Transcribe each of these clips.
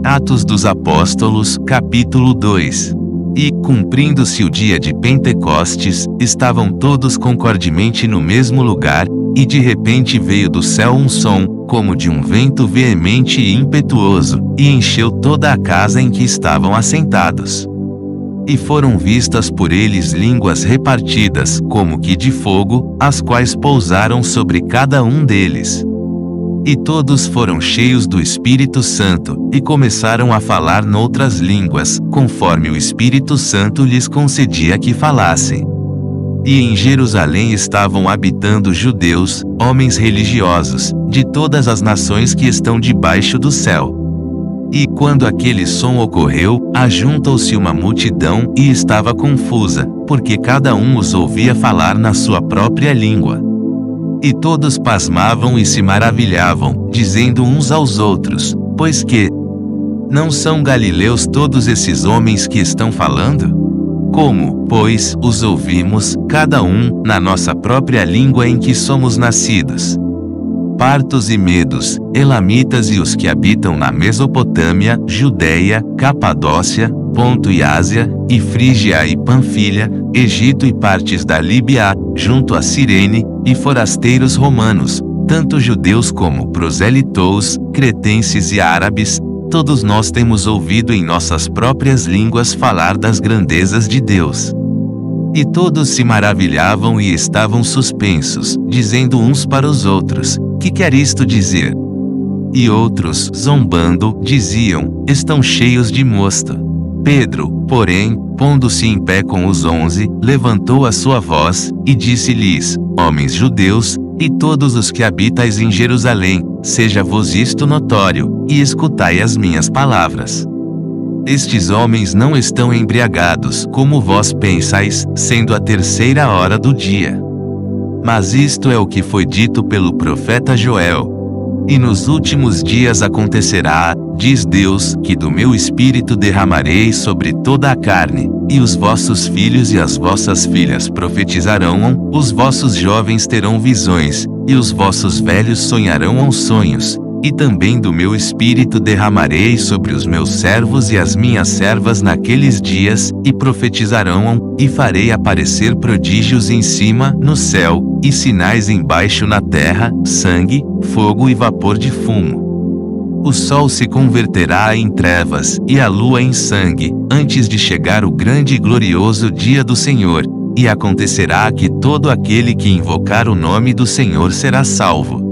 Atos dos Apóstolos, capítulo 2. E, cumprindo-se o dia de Pentecostes, estavam todos concordemente no mesmo lugar, e de repente veio do céu um som, como de um vento veemente e impetuoso, e encheu toda a casa em que estavam assentados. E foram vistas por eles línguas repartidas, como que de fogo, as quais pousaram sobre cada um deles. E todos foram cheios do Espírito Santo, e começaram a falar noutras línguas, conforme o Espírito Santo lhes concedia que falassem. E em Jerusalém estavam habitando judeus, homens religiosos, de todas as nações que estão debaixo do céu. E quando aquele som ocorreu, ajuntou-se uma multidão, e estava confusa, porque cada um os ouvia falar na sua própria língua. E todos pasmavam e se maravilhavam, dizendo uns aos outros: pois que não são galileus todos esses homens que estão falando? Como, pois, os ouvimos, cada um, na nossa própria língua em que somos nascidos? Partos e medos, elamitas e os que habitam na Mesopotâmia, Judeia, Capadócia, Ponto e Ásia, e Frígia e Panfilha, Egito e partes da Líbia, junto a Cirene, e forasteiros romanos, tanto judeus como proselitos, cretenses e árabes, todos nós temos ouvido em nossas próprias línguas falar das grandezas de Deus. E todos se maravilhavam e estavam suspensos, dizendo uns para os outros: que quer isto dizer? E outros, zombando, diziam: estão cheios de mosto. Pedro, porém, pondo-se em pé com os 11, levantou a sua voz, e disse-lhes: homens judeus, e todos os que habitais em Jerusalém, seja-vos isto notório, e escutai as minhas palavras. Estes homens não estão embriagados, como vós pensais, sendo a 3ª hora do dia. Mas isto é o que foi dito pelo profeta Joel. E nos últimos dias acontecerá, diz Deus, que do meu espírito derramarei sobre toda a carne, e os vossos filhos e as vossas filhas profetizarão, os vossos jovens terão visões, e os vossos velhos sonharão sonhos. E também do meu espírito derramarei sobre os meus servos e as minhas servas naqueles dias, e profetizarão, e farei aparecer prodígios em cima, no céu, e sinais embaixo na terra, sangue, fogo e vapor de fumo. O sol se converterá em trevas, e a lua em sangue, antes de chegar o grande e glorioso dia do Senhor, e acontecerá que todo aquele que invocar o nome do Senhor será salvo.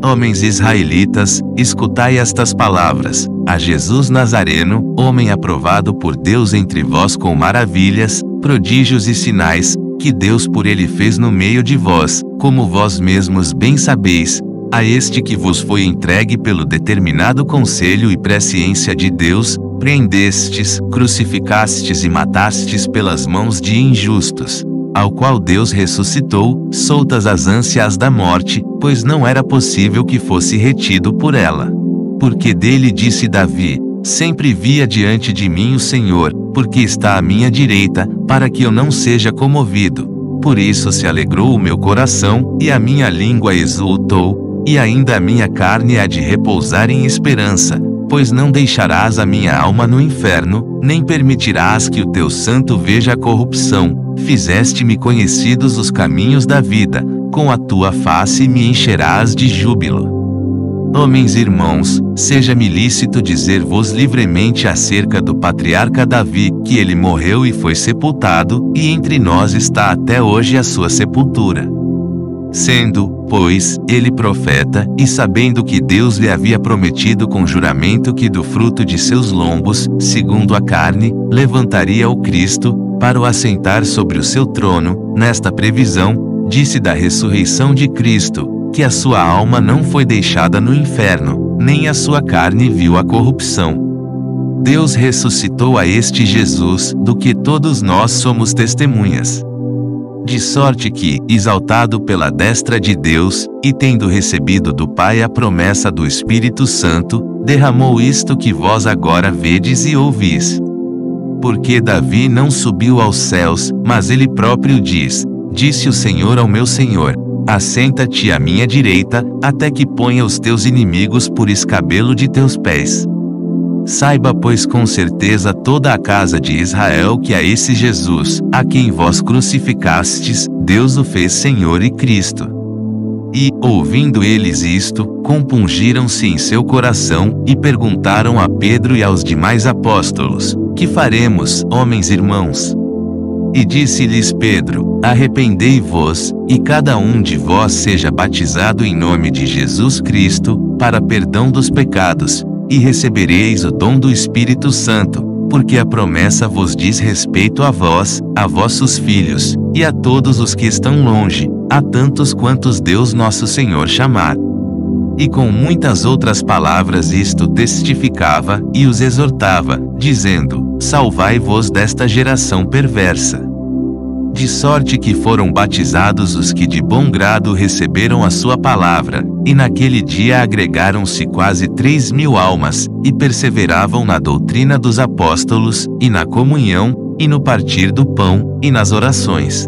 Homens israelitas, escutai estas palavras: a Jesus Nazareno, homem aprovado por Deus entre vós com maravilhas, prodígios e sinais, que Deus por ele fez no meio de vós, como vós mesmos bem sabeis, a este que vos foi entregue pelo determinado conselho e presciência de Deus, prendestes, crucificastes e matastes pelas mãos de injustos, ao qual Deus ressuscitou, soltas as ânsias da morte, pois não era possível que fosse retido por ela. Porque dele disse Davi: sempre via diante de mim o Senhor, porque está à minha direita, para que eu não seja comovido. Por isso se alegrou o meu coração, e a minha língua exultou, e ainda a minha carne há de repousar em esperança, pois não deixarás a minha alma no inferno, nem permitirás que o teu santo veja a corrupção. Fizeste-me conhecidos os caminhos da vida, com a tua face me encherás de júbilo. Homens irmãos, seja-me lícito dizer-vos livremente acerca do patriarca Davi, que ele morreu e foi sepultado, e entre nós está até hoje a sua sepultura. Sendo, pois, ele profeta, e sabendo que Deus lhe havia prometido com juramento que do fruto de seus lombos, segundo a carne, levantaria o Cristo, para o assentar sobre o seu trono, nesta previsão, disse da ressurreição de Cristo, que a sua alma não foi deixada no inferno, nem a sua carne viu a corrupção. Deus ressuscitou a este Jesus, do que todos nós somos testemunhas. De sorte que, exaltado pela destra de Deus, e tendo recebido do Pai a promessa do Espírito Santo, derramou isto que vós agora vedes e ouvis. Porque Davi não subiu aos céus, mas ele próprio diz: disse o Senhor ao meu Senhor: assenta-te à minha direita, até que ponha os teus inimigos por escabelo de teus pés. Saiba, pois, com certeza toda a casa de Israel que a esse Jesus, a quem vós crucificastes, Deus o fez Senhor e Cristo. E, ouvindo eles isto, compungiram-se em seu coração, e perguntaram a Pedro e aos demais apóstolos: Que faremos, homens irmãos? E disse-lhes Pedro: Arrependei-vos, e cada um de vós seja batizado em nome de Jesus Cristo, para perdão dos pecados, e recebereis o dom do Espírito Santo, porque a promessa vos diz respeito a vós, a vossos filhos, e a todos os que estão longe, a tantos quantos Deus nosso Senhor chamar. E com muitas outras palavras isto testificava, e os exortava, dizendo: Salvai-vos desta geração perversa. De sorte que foram batizados os que de bom grado receberam a sua palavra, e naquele dia agregaram-se quase 3.000 almas, e perseveravam na doutrina dos apóstolos, e na comunhão, e no partir do pão, e nas orações.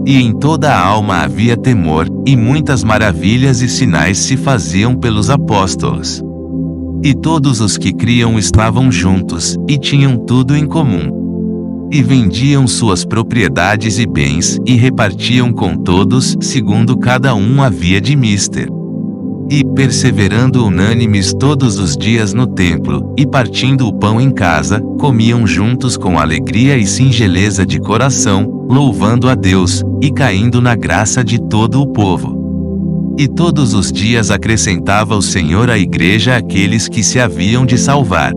E em toda a alma havia temor, e muitas maravilhas e sinais se faziam pelos apóstolos. E todos os que criam estavam juntos, e tinham tudo em comum. E vendiam suas propriedades e bens, e repartiam com todos, segundo cada um havia de mister. E, perseverando unânimes todos os dias no templo, e partindo o pão em casa, comiam juntos com alegria e singeleza de coração, louvando a Deus, e caindo na graça de todo o povo. E todos os dias acrescentava o Senhor à igreja aqueles que se haviam de salvar.